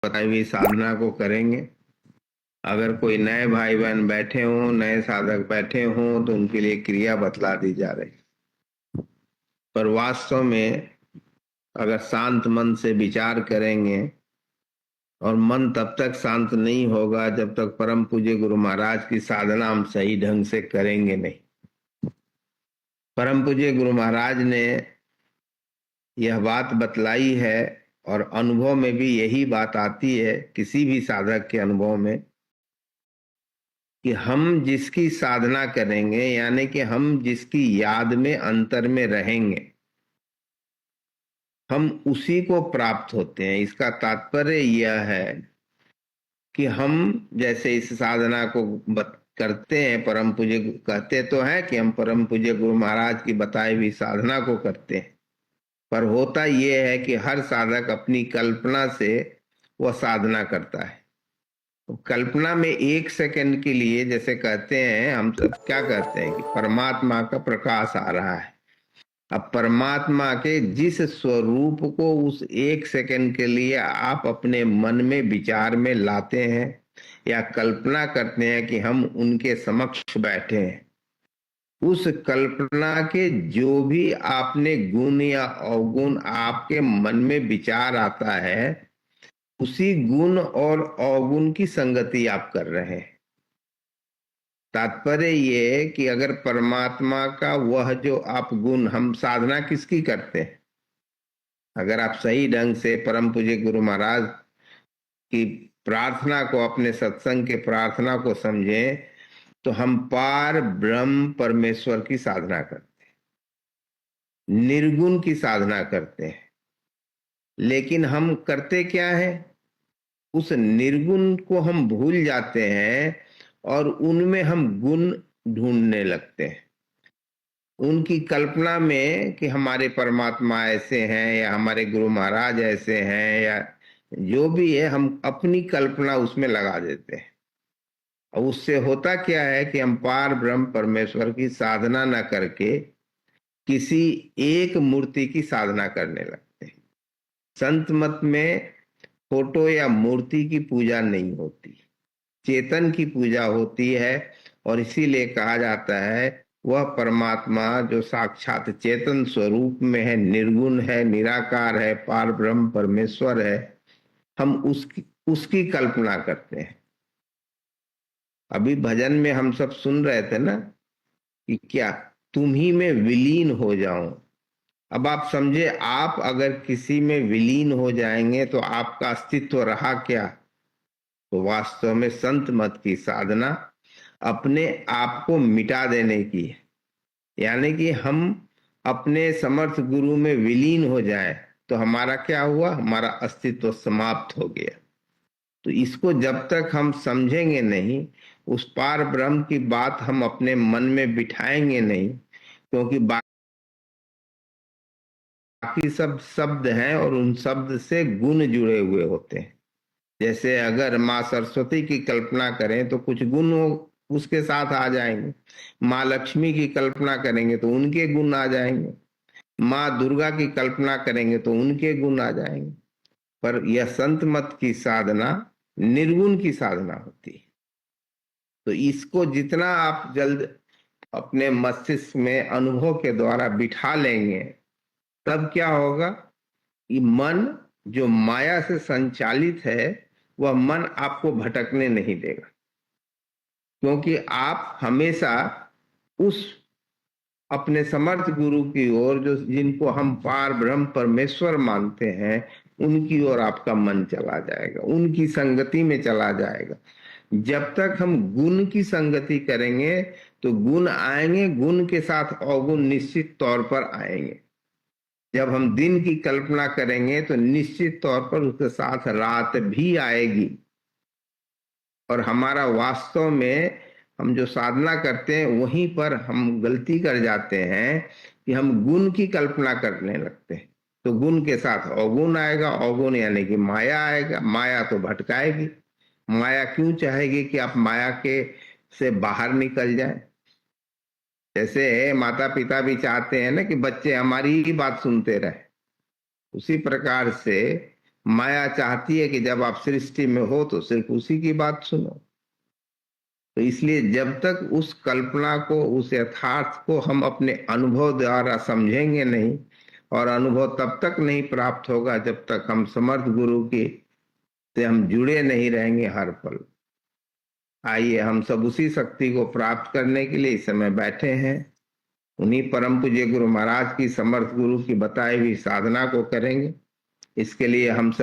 बताई हुई साधना को करेंगे। अगर कोई नए भाई बहन बैठे हों, नए साधक बैठे हों, तो उनके लिए क्रिया बतला दी जा रही। पर वास्तव में अगर शांत मन से विचार करेंगे, और मन तब तक शांत नहीं होगा जब तक परम पूज्य गुरु महाराज की साधना हम सही ढंग से करेंगे नहीं। परम पूज्य गुरु महाराज ने यह बात बतलाई है, और अनुभव में भी यही बात आती है किसी भी साधक के अनुभव में, कि हम जिसकी साधना करेंगे, यानी कि हम जिसकी याद में अंतर में रहेंगे, हम उसी को प्राप्त होते हैं। इसका तात्पर्य यह है कि हम जैसे इस साधना को करते हैं, परम पूज्य कहते तो हैं कि हम परम पूज्य गुरु महाराज की बताई हुई साधना को करते हैं, पर होता यह है कि हर साधक अपनी कल्पना से वह साधना करता है। तो कल्पना में एक सेकंड के लिए, जैसे कहते हैं, हम सब क्या कहते हैं कि परमात्मा का प्रकाश आ रहा है। अब परमात्मा के जिस स्वरूप को उस एक सेकंड के लिए आप अपने मन में विचार में लाते हैं, या कल्पना करते हैं कि हम उनके समक्ष बैठे हैं, उस कल्पना के जो भी आपने गुण या अवगुण आपके मन में विचार आता है, उसी गुण और अवगुण की संगति आप कर रहे हैं। तात्पर्य ये कि अगर परमात्मा का वह जो आप गुण, हम साधना किसकी करते हैं, अगर आप सही ढंग से परम पूज्य गुरु महाराज की प्रार्थना को, अपने सत्संग के प्रार्थना को समझें, तो हम पार ब्रह्म परमेश्वर की साधना करते हैं, निर्गुण की साधना करते हैं। लेकिन हम करते क्या है, उस निर्गुण को हम भूल जाते हैं और उनमें हम गुण ढूंढने लगते हैं। उनकी कल्पना में कि हमारे परमात्मा ऐसे हैं, या हमारे गुरु महाराज ऐसे हैं, या जो भी है, हम अपनी कल्पना उसमें लगा देते हैं। और उससे होता क्या है कि हम पार ब्रह्म परमेश्वर की साधना न करके किसी एक मूर्ति की साधना करने लगते हैं। संत मत में फोटो या मूर्ति की पूजा नहीं होती, चेतन की पूजा होती है। और इसीलिए कहा जाता है वह परमात्मा जो साक्षात चेतन स्वरूप में है, निर्गुण है, निराकार है, पार ब्रह्म परमेश्वर है, हम उसकी कल्पना करते हैं। अभी भजन में हम सब सुन रहे थे ना कि क्या तुम ही में विलीन हो जाऊं। अब आप समझे, आप अगर किसी में विलीन हो जाएंगे तो आपका अस्तित्व रहा क्या। तो वास्तव में संत मत की साधना अपने आप को मिटा देने की है, यानी कि हम अपने समर्थ गुरु में विलीन हो जाए तो हमारा क्या हुआ, हमारा अस्तित्व समाप्त हो गया। तो इसको जब तक हम समझेंगे नहीं, उस पार ब्रह्म की बात हम अपने मन में बिठाएंगे नहीं, क्योंकि बाकी सब शब्द हैं और उन शब्द से गुण जुड़े हुए होते हैं। जैसे अगर माँ सरस्वती की कल्पना करें तो कुछ गुण उसके साथ आ जाएंगे, माँ लक्ष्मी की कल्पना करेंगे तो उनके गुण आ जाएंगे, माँ दुर्गा की कल्पना करेंगे तो उनके गुण आ जाएंगे। पर यह संत मत की साधना निर्गुण की साधना होती है। तो इसको जितना आप जल्द अपने मस्तिष्क में अनुभव के द्वारा बिठा लेंगे, तब क्या होगा कि मन जो माया से संचालित है, वह मन आपको भटकने नहीं देगा, क्योंकि आप हमेशा उस अपने समर्थ गुरु की ओर, जो जिनको हम पार ब्रह्म परमेश्वर मानते हैं, उनकी ओर आपका मन चला जाएगा, उनकी संगति में चला जाएगा। जब तक हम गुण की संगति करेंगे तो गुण आएंगे, गुण के साथ अवगुण निश्चित तौर पर आएंगे। जब हम दिन की कल्पना करेंगे तो निश्चित तौर पर उसके साथ रात भी आएगी। और हमारा वास्तव में हम जो साधना करते हैं वहीं पर हम गलती कर जाते हैं कि हम गुण की कल्पना करने लगते हैं। तो गुण के साथ अवगुण आएगा, अवगुण यानी कि माया आएगा, माया तो भटकाएगी। माया क्यों चाहेगी कि आप माया के से बाहर निकल जाएं। जैसे माता पिता भी चाहते हैं ना कि बच्चे हमारी ही बात सुनते रहे, उसी प्रकार से माया चाहती है कि जब आप सृष्टि में हो तो सिर्फ उसी की बात सुनो। तो इसलिए जब तक उस कल्पना को, उस यथार्थ को हम अपने अनुभव द्वारा समझेंगे नहीं, और अनुभव तब तक नहीं प्राप्त होगा जब तक हम समर्थ गुरु की से हम जुड़े नहीं रहेंगे हर पल। आइए हम सब उसी शक्ति को प्राप्त करने के लिए इस समय बैठे हैं, उन्हीं परम पूज्य गुरु महाराज की, समर्थ गुरु की बताई हुई साधना को करेंगे। इसके लिए हम सब